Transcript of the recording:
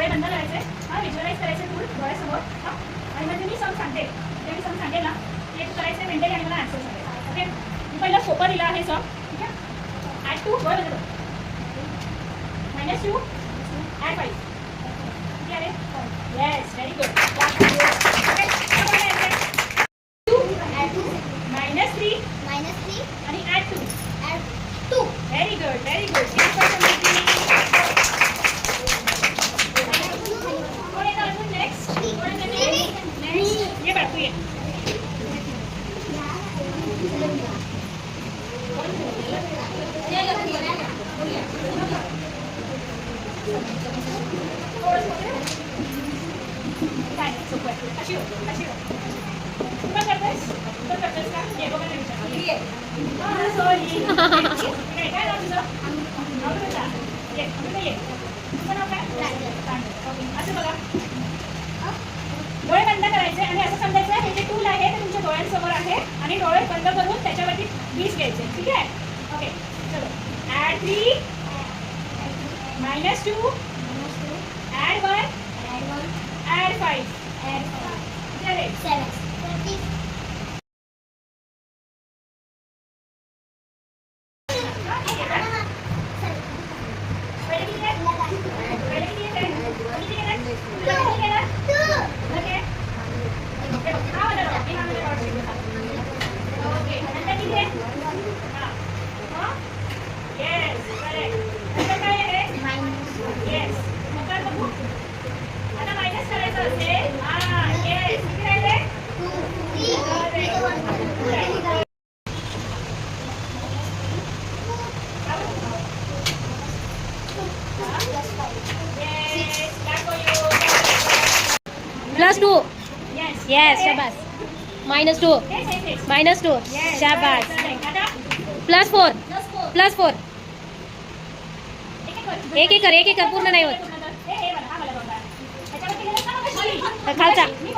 डोळे बंद करायचे. हां, व्हिज्युअलाइज करायचे टूल डोळ्यासमोर. हां, आणि म्हणजे मी सम सांगते, जे मी सम सांगेल ना ते करायचे मेंटली आणि मला आन्सर सांगायचे. ओके, मी पहिला सोपं दिला आहे सम. ठीक आहे. ॲड 2 डोळे बंद करू. -2 ॲड 5. किती आले? Yes, very good. ओके, -2 -3 आणि add 2. Very good, very good. कोण येतं अजून नेक्स्ट? कोण येतं नेक्स्ट? ये बाळा, तू ये. काय सोपं आहे. अशी हो, अशी हो. तू काय करतेस? तू करतेस का? ये बघा ना विचार. सॉरी. काय नाव तुझं? अमृता. ये, अमृता ये. तुझं नाव काय? ओके, असं बघा. डोळे बंद करायचे आणि असं समजायचं हे जे टूल आहे ते तुमच्या डोळ्यांसमोर आहे आणि डोळे बंद करून त्याच्यावरती 20 घ्यायचे. ठीक आहे. ओके, चलो. Add 3 -2 add 1 add 5. किती आले? 7. पहिले किती आहे? पहिले किती आहे? किती केलं? किती केलं? ओके. हा वाला डॉट. मी हा वाला डॉट शिकवत आहे. ओके. नंतर किती आहे? हां. हां? Yes, correct. नंतर काय आहे? येस. नंतर बघू. आता मायनस करायचं असेल. हां, येस. किती राहिले? Yes, back for you. +2. Yes. Yes, Okay. शाबास. -2. Yes, yes, yes. -2. Yes, शाबास. correct. आता +4. +4. एक एक कर. एक एक कर पूर्ण नाही होत. हे बघा, हा मला बघा. त्याच्यावरती गेलं का बघा, खालचा. मी